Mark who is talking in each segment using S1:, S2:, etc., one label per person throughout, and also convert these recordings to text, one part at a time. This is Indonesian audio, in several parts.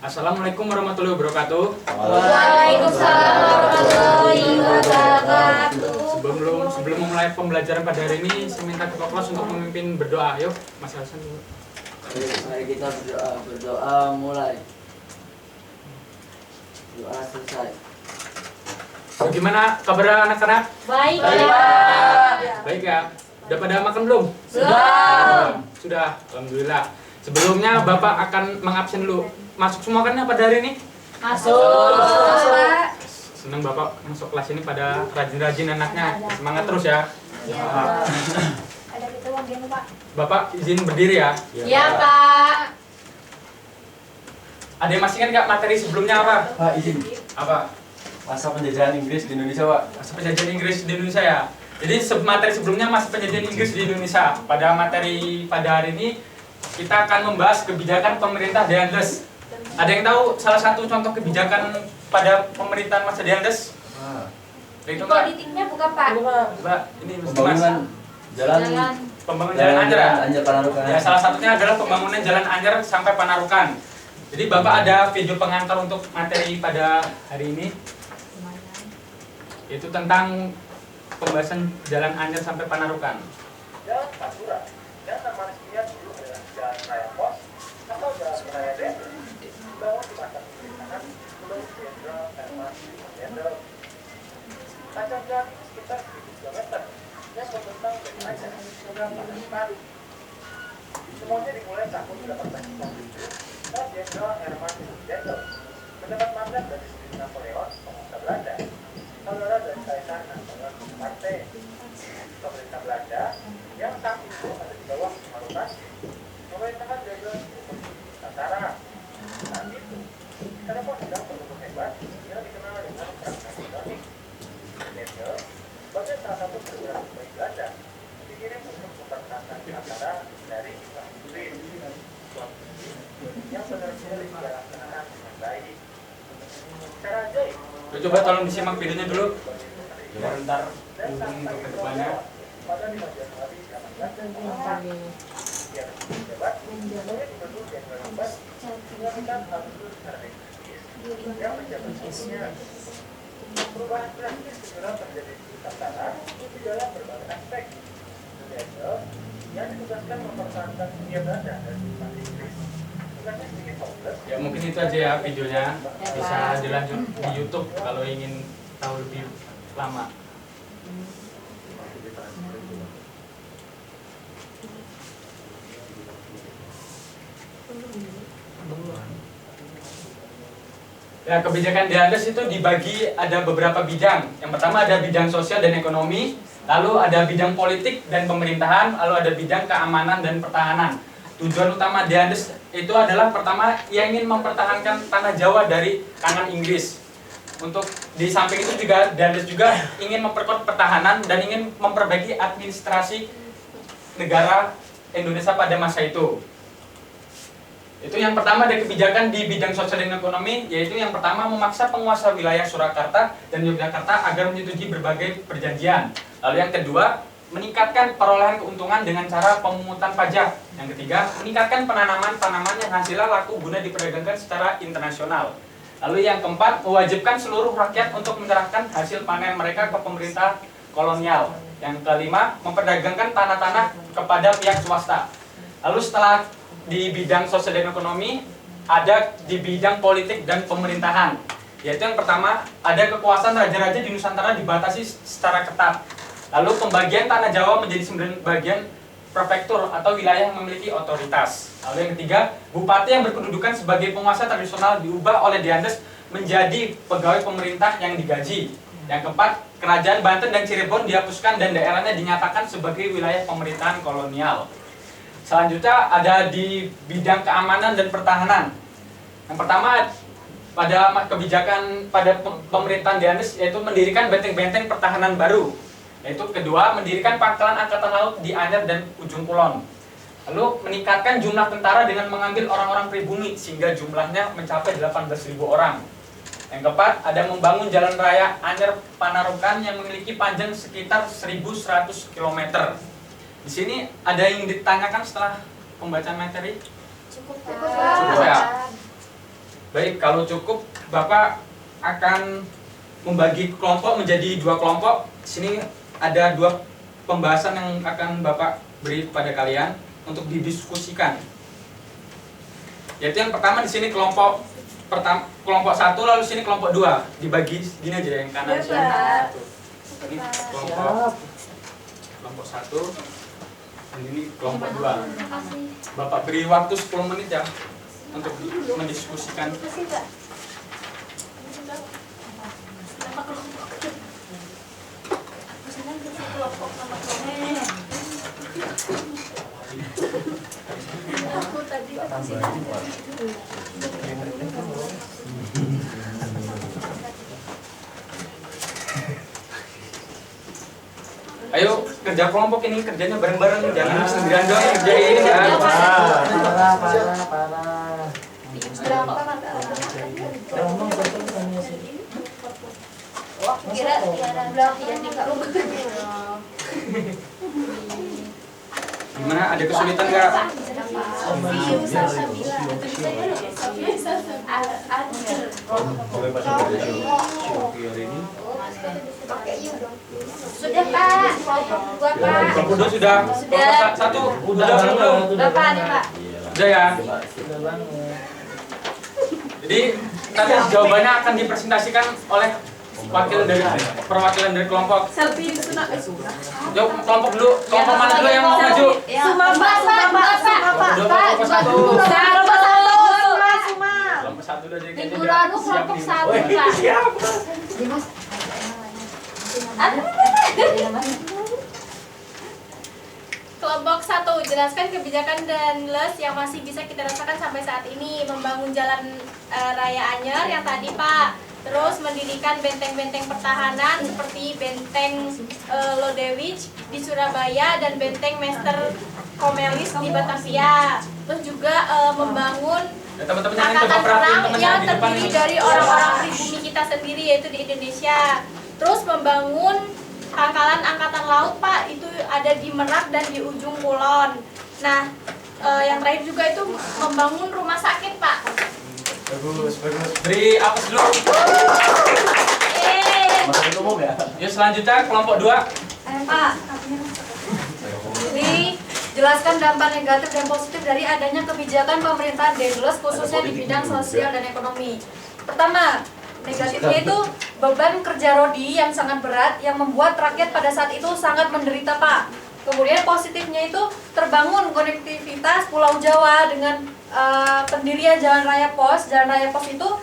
S1: Assalamualaikum warahmatullahi wabarakatuh.
S2: Waalaikumsalam warahmatullahi wabarakatuh.
S1: Sebelum memulai pembelajaran pada hari ini, saya minta ketua kelas untuk memimpin berdoa. Yuk, Mas Hasan dulu.
S3: Mari kita berdoa mulai. Doa selesai.
S1: Bagaimana kabar anak-anak?
S2: Baik,
S1: Baik ya. Udah pada makan belum? Sudah. Alhamdulillah. Sebelumnya Bapak akan mengabsen dulu. Masuk semua kan pada hari ini?
S2: Masuk.
S1: Senang Bapak masuk kelas ini pada rajin-rajin anaknya. Semangat terus ya.
S2: Iya, ada kita uang dia, Pak.
S1: Bapak izin berdiri ya.
S2: Iya, Pak.
S1: Ada yang masih ingat nggak materi sebelumnya apa?
S4: Pak, izin.
S1: Apa?
S4: Masa penjajahan Inggris di Indonesia, Pak.
S1: Masa penjajahan Inggris di Indonesia ya. Jadi materi sebelumnya masih penjajahan Inggris di Indonesia. Pada materi pada hari ini kita akan membahas kebijakan pemerintah Deandes. Ada yang tahu salah satu contoh kebijakan pada pemerintahan masa Deandes? Itu enggak?
S2: Politiknya bukan, Pak.
S1: Mbak, ini Mas.
S4: Pembangunan jalan
S1: Pembangunan jalan Anyer ya?
S4: Anyer Panarukan.
S1: Ya, salah satunya adalah pembangunan jalan Anyer sampai Panarukan. Jadi Bapak ada video pengantar untuk materi pada hari ini. Itu tentang pembahasan jalan Anyer sampai Panarukan.
S5: Jalan Pantura, yang nama resminya dulu adalah Jalan Raya Pos atau Jalan Raya Dendel, dibangun di masa pemerintahan Gubernur Jenderal Herman Dendel. Panjang jalan sekitar 1.000 km yang membentang dari Aceh hingga Panarukan. Semuanya dimulai tahun 1897 saat Jenderal Herman Dendel mendapat mandat dari Sri Napoleon, penguasa Belanda, saudara dari Kaisar Napoleon Bonaparte. Pemerintah Belanda yang saat itu ada di bawah Panarukan pemerintahan Jenderal Nusantara. Saat itu, Eropa sedang berbentuk hebat yang dikenal dengan Perang Napoleonik. Dendel sebagai salah satu perwira terbaik Belanda dikirim untuk mempertahankan Nusantara dari Inggris yang benar-benar dilaksanakan dengan baik. Secara ajaib,
S1: Coba tolong disimak videonya dulu. Bentar, untuk kedepannya.
S5: pada 5 Januari 1894, dia resmi jabat sebagai Gubernur Jenderal Hebat dilakukan Agustus Ernest yang menjabat sebelumnya. Perubahan drastis segera terjadi di Nusantara di dalam berbagai aspek. Dendel yang ditugaskan mempertahankan dunia Belanda dari Jepang Inggris. Tugasnya sedikit kompleks.
S1: Ya mungkin itu aja ya videonya. Bisa dilanjut di YouTube kalau ingin tahu lebih lama. Ya, kebijakan Deandes itu dibagi ada beberapa bidang. Yang pertama ada bidang sosial dan ekonomi, lalu ada bidang politik dan pemerintahan, lalu ada bidang keamanan dan pertahanan. Tujuan utama Deandes itu adalah pertama ia ingin mempertahankan tanah Jawa dari tangan Inggris. Untuk di samping itu juga Deandes juga ingin memperkuat pertahanan dan ingin memperbaiki administrasi negara Indonesia pada masa itu. Itu yang pertama ada kebijakan di bidang sosial dan ekonomi, yaitu yang pertama memaksa penguasa wilayah Surakarta dan Yogyakarta agar menyetujui berbagai perjanjian. Lalu yang kedua, meningkatkan perolehan keuntungan dengan cara pemungutan pajak. Yang ketiga, meningkatkan penanaman tanaman yang hasilnya laku guna diperdagangkan secara internasional. Lalu yang keempat, mewajibkan seluruh rakyat untuk menyerahkan hasil panen mereka ke pemerintah kolonial. Yang kelima, memperdagangkan tanah-tanah kepada pihak swasta. Lalu setelah di bidang sosial dan ekonomi, ada di bidang politik dan pemerintahan. Yaitu yang pertama, ada kekuasaan raja-raja di Nusantara dibatasi secara ketat. Lalu pembagian tanah Jawa menjadi 9 bagian prefektur atau wilayah yang memiliki otoritas. Lalu yang ketiga, bupati yang berkedudukan sebagai penguasa tradisional diubah oleh Deandes menjadi pegawai pemerintah yang digaji. Yang keempat, kerajaan Banten dan Cirebon dihapuskan dan daerahnya dinyatakan sebagai wilayah pemerintahan kolonial. Selanjutnya ada di bidang keamanan dan pertahanan. Yang pertama pada kebijakan pada pemerintahan Deandes yaitu mendirikan benteng-benteng pertahanan baru. Yaitu kedua, mendirikan pangkalan angkatan laut di Anyer dan Ujung Kulon. Lalu meningkatkan jumlah tentara dengan mengambil orang-orang pribumi sehingga jumlahnya mencapai 18.000 orang. Yang keempat, ada membangun jalan raya Anyer Panarukan yang memiliki panjang sekitar 1.100 km. Di sini ada yang ditanyakan setelah pembacaan materi?
S2: Cukup,
S1: Cukup ya? Baik, kalau cukup Bapak akan membagi kelompok menjadi 2 kelompok. Di sini ada 2 pembahasan yang akan Bapak beri kepada kalian untuk didiskusikan. Yaitu yang pertama di sini kelompok 1, lalu sini kelompok 2. Dibagi gini aja, yang kanan sini. Ini kelompok 1 dan ini kelompok 2. Bapak beri waktu 10 menit ya untuk mendiskusikan. Ayo kerja kelompok ini, kerjanya bareng-bareng, jangan sendirian doang kerjain ya.
S3: Parah.
S2: Kira bilang yang di kalau
S1: Gimana, ada kesulitan nggak?
S2: Sudah Pak, kelompok 2 Pak.
S1: Kelompok 2 sudah. Kelompok 1 udah belum?
S2: Bapak nih Pak.
S1: Udah ya.
S3: Sudah banget.
S1: Jadi nanti jawabannya akan dipresentasikan oleh perwakilan dari kelompok. Yuk kelompok dulu, kelompok mana dulu yang mau maju? Kelompok 1. Kelompok 1 udah jadi
S2: Minggu lalu kelompok 1 Pak.
S1: Siap.
S6: Kelompok 1, jelaskan kebijakan dan les yang masih bisa kita rasakan sampai saat ini. Membangun jalan raya Anyer yang tadi Pak. Terus mendirikan benteng-benteng pertahanan seperti benteng Lodewijk di Surabaya dan benteng Mester Komelis di Batavia. Terus juga membangun
S1: Ya, teman-teman yang
S6: angkatan
S1: coba perhatiin
S6: perang
S1: teman
S6: yang
S1: di depan
S6: terdiri
S1: nih.
S6: dari orang-orang pribumi kita sendiri yaitu di Indonesia. Terus membangun pangkalan angkatan laut Pak, itu ada di Merak dan di ujung kulon. Nah, yang terakhir juga itu membangun rumah sakit Pak.
S4: Bagus.
S1: Beri apa dulu?
S4: Masuk umum ya?
S1: Yuk selanjutnya kelompok 2.
S2: Pak, ini jelaskan dampak negatif dan positif dari adanya kebijakan pemerintahan Dendles khususnya di bidang sosial dan ekonomi. Pertama, negatifnya itu beban kerja Rodi yang sangat berat yang membuat rakyat pada saat itu sangat menderita Pak. Kemudian positifnya itu terbangun konektivitas Pulau Jawa dengan pendirian Jalan Raya Pos. Jalan Raya Pos itu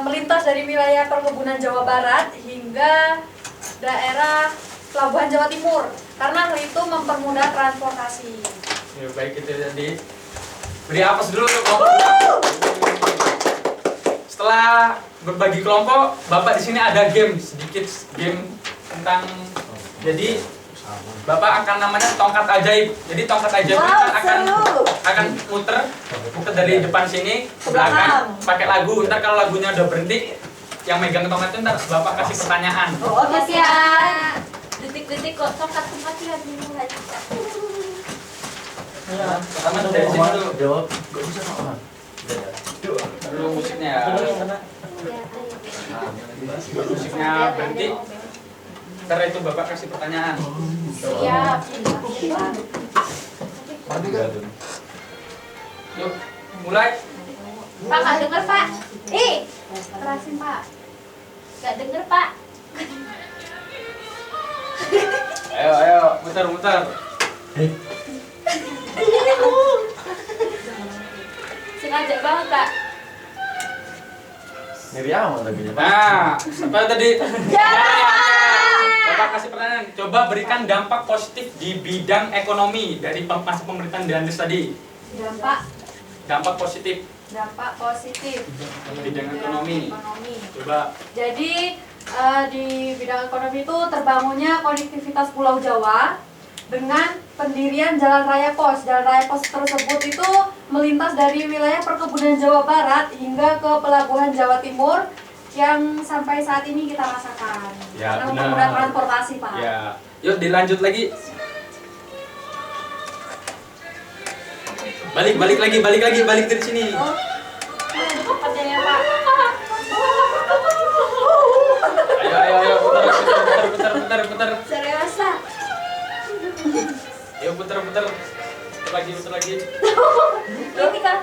S2: melintas dari wilayah perkebunan Jawa Barat hingga daerah Pelabuhan Jawa Timur. Karena hal itu mempermudah transportasi.
S1: Ya, baik itu tadi. Beri apa dulu untuk kelompok 2. Setelah berbagi kelompok, Bapak di sini ada game sedikit game tentang jadi Bapak akan namanya tongkat ajaib. Jadi tongkat ajaib itu akan muter dari depan sini ke belakang pakai lagu. Ntar kalau lagunya udah berhenti, yang megang tongkat itu ntar Bapak kasih pertanyaan.
S2: Oke siap. Detik-detik kok tongkat tempat lagi mulai.
S1: Pertama dari sini dulu.
S4: Jawab. Gak bisa Pak.
S1: Dulu musiknya ya. Musiknya berhenti. Ntar itu Bapak kasih pertanyaan.
S2: Siap.
S1: Yuk, mulai.
S2: Pak nggak denger Pak. Kerasin Pak. Nggak denger Pak.
S1: Ayo, muter.
S2: Sengaja banget Pak.
S4: Miriam lagunya Pak.
S1: Nah, apa tadi? Bapak kasih pertanyaan. Coba berikan dampak positif di bidang ekonomi dari masa pemerintahan Dendles tadi. Dampak positif di bidang ekonomi. Coba.
S2: Jadi di bidang ekonomi itu terbangunnya konektivitas Pulau Jawa dengan pendirian Jalan Raya Pos. Jalan Raya Pos tersebut itu melintas dari wilayah perkebunan Jawa Barat hingga ke Pelabuhan Jawa Timur yang sampai saat ini kita rasakan.
S1: Ya,
S2: Karena
S1: benar.
S2: mempermudah transportasi Pak.
S1: Ya, yuk dilanjut lagi. Balik dari sini.
S2: Pertanyaannya Pak.
S1: puter lagi.
S2: Ini kan.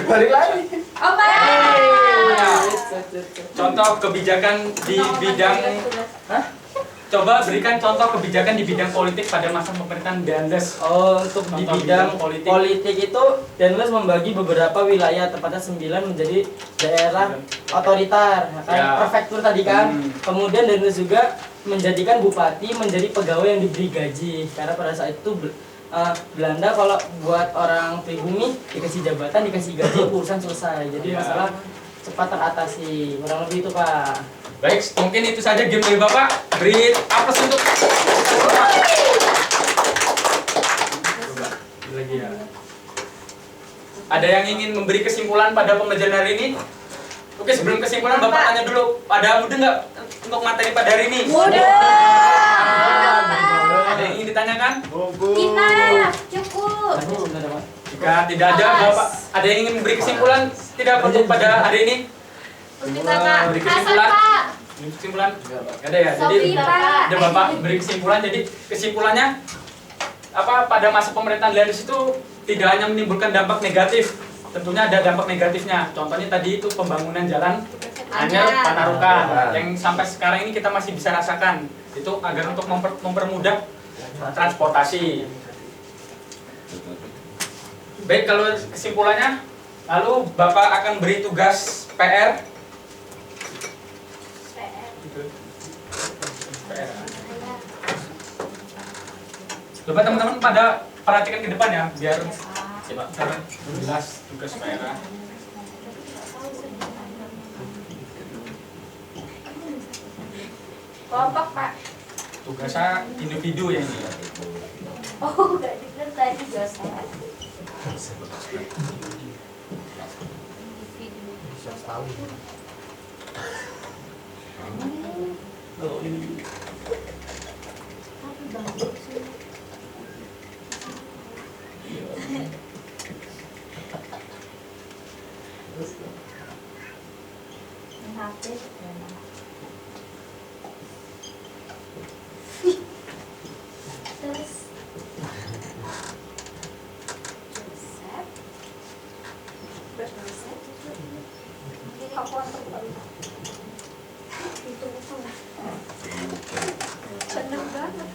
S4: Balik lagi.
S2: Oke.
S1: Contoh kebijakan di bidang Coba berikan contoh kebijakan di bidang politik pada masa pemerintahan Danles.
S3: Oh, untuk di
S1: Contoh
S3: bidang
S1: bidang
S3: politik itu Danles membagi beberapa wilayah, tepatnya 9 menjadi daerah otoriter, kan?
S1: Ya.
S3: Prefektur tadi kan.
S1: Hmm.
S3: Kemudian Danles juga menjadikan bupati menjadi pegawai yang diberi gaji. Karena pada saat itu Belanda kalau buat orang pribumi dikasih jabatan, dikasih gaji, urusan selesai. Jadi
S1: Ya.
S3: masalah cepat teratasi. Kurang lebih itu, Pak.
S1: Baik, mungkin itu saja game dari Bapak. Beri aplaus untuk lagi ya. Ada yang ingin memberi kesimpulan pada pembelajaran hari ini? Oke, sebelum kesimpulan Bapak tanya dulu, pada mudah nggak untuk materi pada hari ini? Ada yang ingin ditanyakan?
S2: Tina, cukup.
S3: Tanya sebenarnya, Pak.
S1: Jika tidak ada, Bapak ada yang ingin memberi kesimpulan tidak untuk pada hari ini? Beri kesimpulan? Beri kesimpulan? Nggak ada ya. Jadi
S2: Sofi, Pak.
S1: ada Bapak beri kesimpulan. Jadi kesimpulannya apa? Pada masa pemerintahan Danles itu tidak hanya menimbulkan dampak negatif, tentunya ada dampak negatifnya. Contohnya tadi itu pembangunan jalan Anyar Panarukan yang sampai sekarang ini kita masih bisa rasakan. Itu agar untuk mempermudah transportasi. Baik, kalau kesimpulannya, lalu Bapak akan beri tugas PR. Coba teman-teman pada perhatikan ke depan ya, biar jelas tugas PR.
S2: Kelompok, Pak.
S1: Tugasnya individu ya ini.
S2: Oh, enggak dengar tadi Joseph. Terus aku antar itu seneng banget.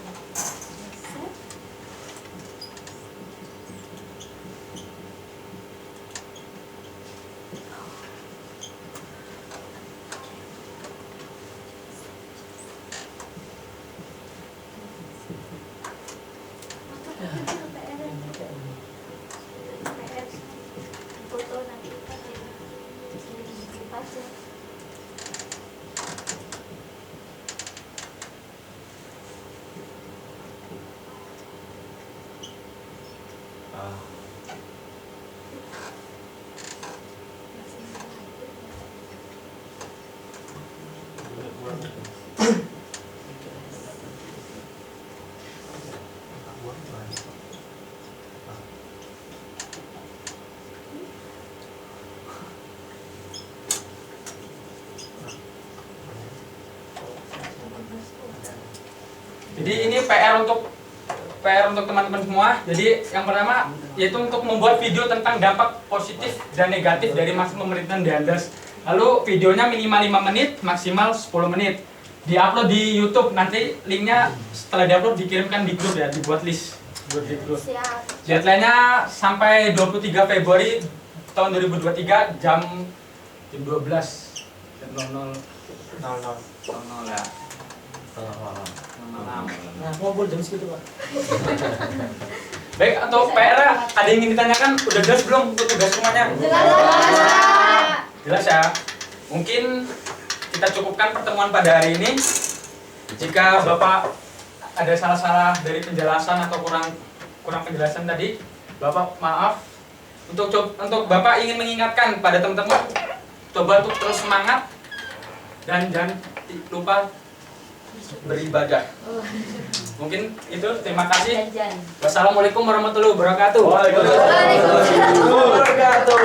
S2: Foto nanti kita aja.
S1: Jadi ini PR untuk teman-teman semua. Jadi yang pertama yaitu untuk membuat video tentang dampak positif dan negatif dari masa pemerintahan Danles. Lalu videonya minimal 5 menit, maksimal 10 menit. Diupload di YouTube, nanti linknya setelah diupload dikirimkan di grup ya, dibuat list. Buat di grup.
S2: Siap.
S1: Deadline-nya sampai 23 Februari tahun 2023 jam 12 jam 00 ya.
S3: Nah, ngobrol jam segitu, Pak.
S1: Baik, untuk PR ada yang ingin ditanyakan? Udah jelas belum untuk tugas rumahnya? Jelas ya. Mungkin kita cukupkan pertemuan pada hari ini. Jika Bapak ada salah-salah dari penjelasan atau kurang penjelasan tadi, Bapak maaf. Untuk Bapak ingin mengingatkan pada teman-teman, coba untuk terus semangat dan jangan lupa beribadah. Mungkin itu, terima kasih. Wassalamualaikum warahmatullahi wabarakatuh.
S4: Waalaikumsalam warahmatullahi wabarakatuh.